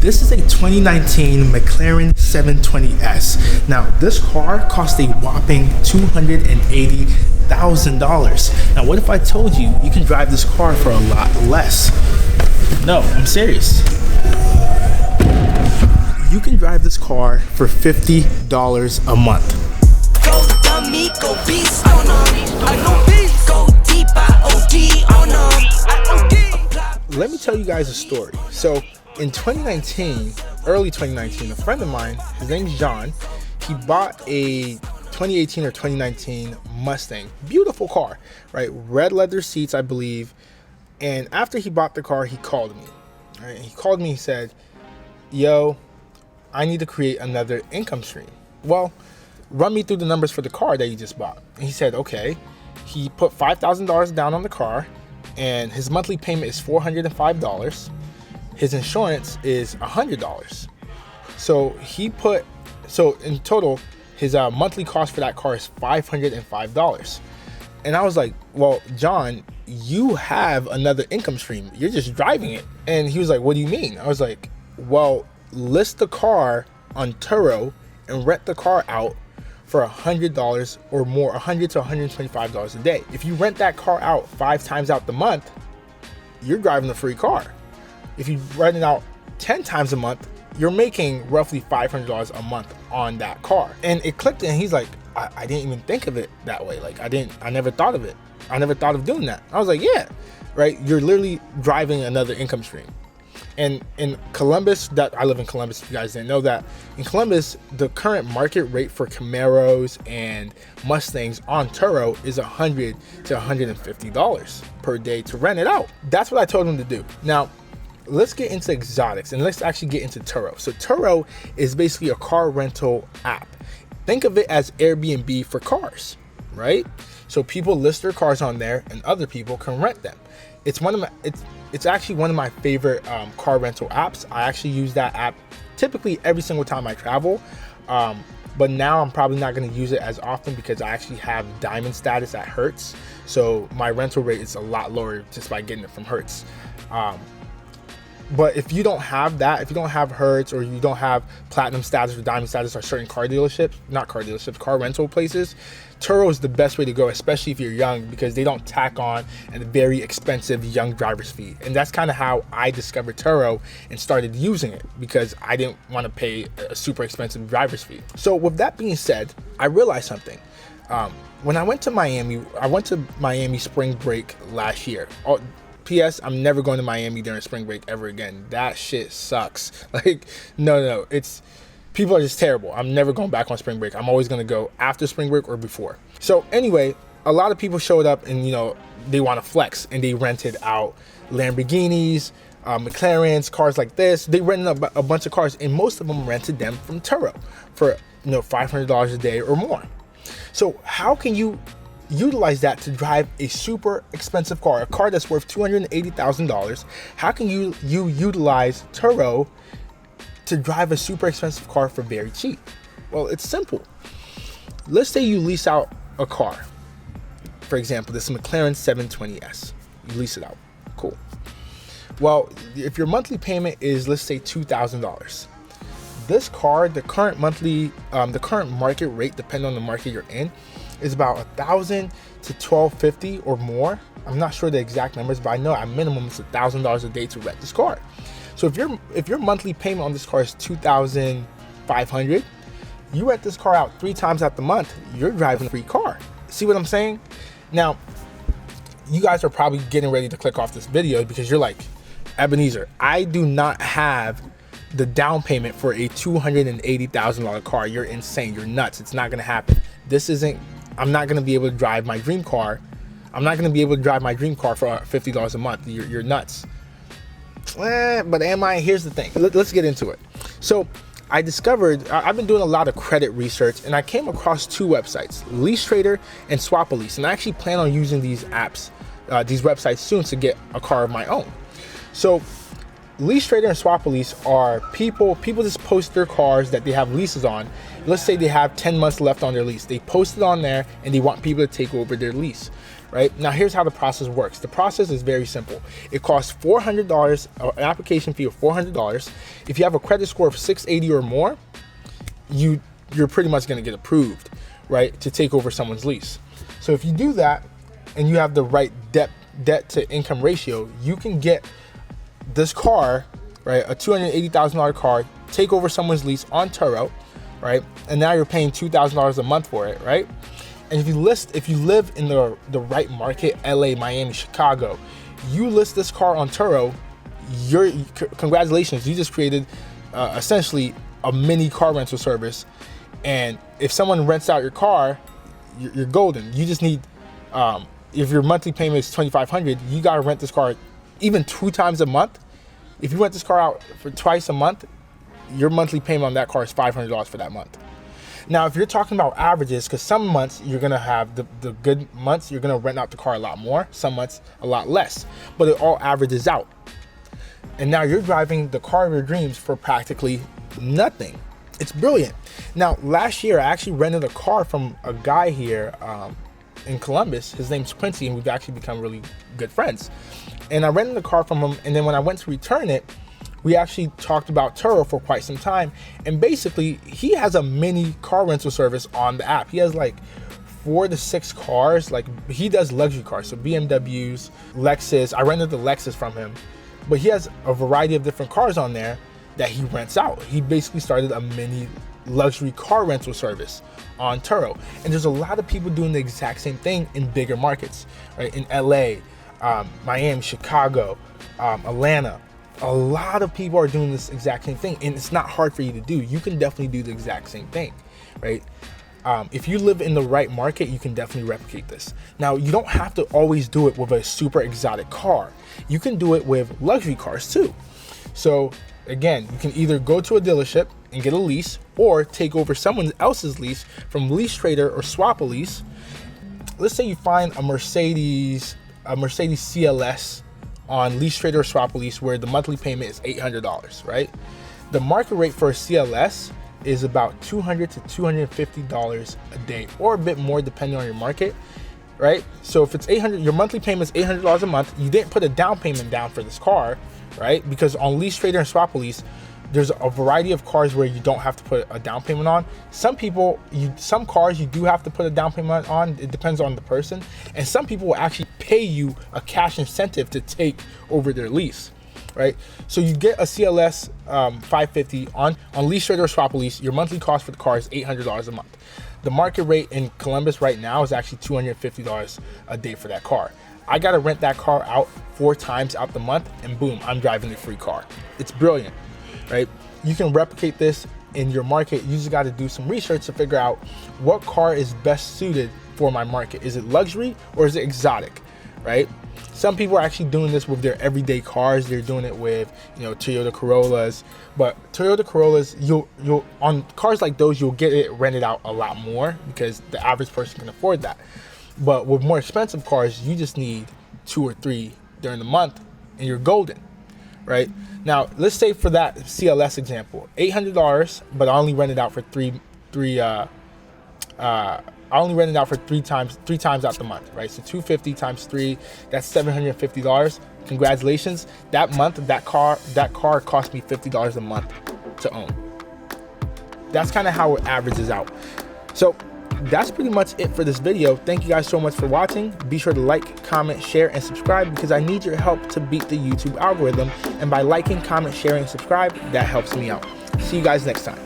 This is a 2019 McLaren 720S. Now, this car cost a whopping $280,000. Now, what if I told you you can drive this car for a lot less? No, I'm serious. You can drive this car for $50 a month. Go dummy, go beast on them. I go beast. Go deep, I OD on them. Let me tell you guys a story. So in 2019, early 2019, a friend of mine, his name's John, he bought a 2018 or 2019 Mustang. Beautiful car, right? Red leather seats, I believe. And after he bought the car, he called me. Right? He called me, he said, yo, I need to create another income stream. Well, run me through the numbers for the car that you just bought. And he said, okay. He put $5,000 down on the car, and his monthly payment is $405. His insurance is $100. So in total, his monthly cost for that car is $505. And I was like, well, John, you have another income stream. You're just driving it. And he was like, what do you mean? I was like, well, list the car on Turo and rent the car out for $100 or more, $100 to $125 a day. If you rent that car out 5 times out the month, you're driving a free car. If you rent it out 10 times a month, you're making roughly $500 a month on that car. And it clicked, and he's like, I didn't even think of it that way. Like I never thought of it. I never thought of doing that. I was like, yeah, right. You're literally driving another income stream. And in Columbus, I live in Columbus, if you guys didn't know that, in Columbus, the current market rate for Camaros and Mustangs on Turo is $100 to $150 per day to rent it out. That's what I told him to do. Now, let's get into exotics, and let's actually get into Turo. So Turo is basically a car rental app. Think of it as Airbnb for cars, right? So people list their cars on there, and other people can rent them. It's actually one of my favorite car rental apps. I actually use that app typically every single time I travel. But now I'm probably not going to use it as often because I actually have diamond status at Hertz. So my rental rate is a lot lower just by getting it from Hertz. But if you don't have that, if you don't have Hertz, or you don't have platinum status or diamond status or certain car rental places, Turo is the best way to go, especially if you're young, because they don't tack on a very expensive young driver's fee. And that's kind of how I discovered Turo and started using it, because I didn't want to pay a super expensive driver's fee. So with that being said, I realized something. When I went to Miami spring break last year. P.S. I'm never going to Miami during spring break ever again. That shit sucks. Like, no. People are just terrible. I'm never going back on spring break. I'm always going to go after spring break or before. So anyway, a lot of people showed up and, they want to flex, and they rented out Lamborghinis, McLarens, cars like this. They rented a bunch of cars, and most of them rented them from Turo for, $500 a day or more. So how can you utilize that to drive a super expensive car, a car that's worth $280,000? How can you utilize Turo to drive a super expensive car for very cheap? Well, it's simple. Let's say you lease out a car. For example, this McLaren 720S. You lease it out. Cool. Well, if your monthly payment is, let's say, $2,000, this car, the current market rate, depending on the market you're in, is about $1,000 to $1,250 or more. I'm not sure the exact numbers, but I know at minimum it's $1,000 a day to rent this car. So if your monthly payment on this car is $2,500, you rent this car out 3 times out the month, you're driving a free car. See what I'm saying? Now, you guys are probably getting ready to click off this video because you're like, Ebenezer, I do not have the down payment for a $280,000 car. You're insane. You're nuts. It's not going to happen. I'm not going to be able to drive my dream car. I'm not going to be able to drive my dream car for $50 a month. You're nuts. But am I? Here's the thing. Let's get into it. So I discovered, I've been doing a lot of credit research, and I came across 2 websites, Lease Trader and Swap a Lease. And I actually plan on using these websites soon to get a car of my own. So Lease Trader and Swap a Lease are people just post their cars that they have leases on. Let's say they have 10 months left on their lease. They post it on there, and they want people to take over their lease. right? Now here's how the process works. The process is very simple. It costs $400, an application fee of $400. If you have a credit score of 680 or more, you're pretty much going to get approved, right, to take over someone's lease. So if you do that and you have the right debt to income ratio, you can get this car, right, a $280,000 car, take over someone's lease on Turo, right, and now you're paying $2,000 a month for it, right? And if you live in the right market, LA, Miami, Chicago, you list this car on Turo, congratulations, you just created essentially a mini car rental service. And if someone rents out your car, you're golden. You just need, if your monthly payment is $2,500, you gotta rent this car even 2 times a month. If you rent this car out for twice a month, your monthly payment on that car is $500 for that month. Now, if you're talking about averages, because some months you're gonna have the good months, you're gonna rent out the car a lot more, some months a lot less, but it all averages out. And now you're driving the car of your dreams for practically nothing. It's brilliant. Now, last year I actually rented a car from a guy here in Columbus. His name's Quincy, and we've actually become really good friends. And I rented the car from him, and then when I went to return it, we actually talked about Turo for quite some time. And basically, he has a mini car rental service on the app. He has like 4 to 6 cars. Like, he does luxury cars, so BMWs, Lexus. I rented the Lexus from him, but he has a variety of different cars on there that he rents out. He basically started a mini luxury car rental service on Turo. And there's a lot of people doing the exact same thing in bigger markets, right? In LA, Miami, Chicago, Atlanta. A lot of people are doing this exact same thing, and it's not hard for you to do. You can definitely do the exact same thing, right? If you live in the right market, you can definitely replicate this. Now, you don't have to always do it with a super exotic car. You can do it with luxury cars too. So again, you can either go to a dealership and get a lease, or take over someone else's lease from Lease Trader or Swap a Lease. Let's say you find a Mercedes CLS on Lease Trader or Swap a Lease where the monthly payment is $800, right? The market rate for a CLS is about $200 to $250 a day, or a bit more depending on your market, right? So if it's $800, your monthly payment is $800 a month. You didn't put a down payment down for this car, right? Because on Lease Trader and Swap a Lease, there's a variety of cars where you don't have to put a down payment on. Some cars you do have to put a down payment on. It depends on the person. And some people will actually pay you a cash incentive to take over their lease, right? So you get a CLS 550 on Lease Trader or Swap a Lease. Your monthly cost for the car is $800 a month. The market rate in Columbus right now is actually $250 a day for that car. I gotta rent that car out 4 times out the month, and boom, I'm driving a free car. It's brilliant, right? You can replicate this in your market. You just gotta do some research to figure out what car is best suited for my market. Is it luxury or is it exotic, right? Some people are actually doing this with their everyday cars. They're doing it with, Toyota Corollas. But Toyota Corollas, you'll on cars like those, you'll get it rented out a lot more because the average person can afford that. But with more expensive cars, you just need 2 or 3 during the month, and you're golden, right? Now, let's say for that CLS example, $800, but I only rent it out for three times out the month, right? So $250 times 3, that's $750. Congratulations. That month, that car cost me $50 a month to own. That's kind of how it averages out. So that's pretty much it for this video. Thank you guys so much for watching. Be sure to like, comment, share, and subscribe because I need your help to beat the YouTube algorithm. And by liking, comment, sharing, and subscribe, that helps me out. See you guys next time.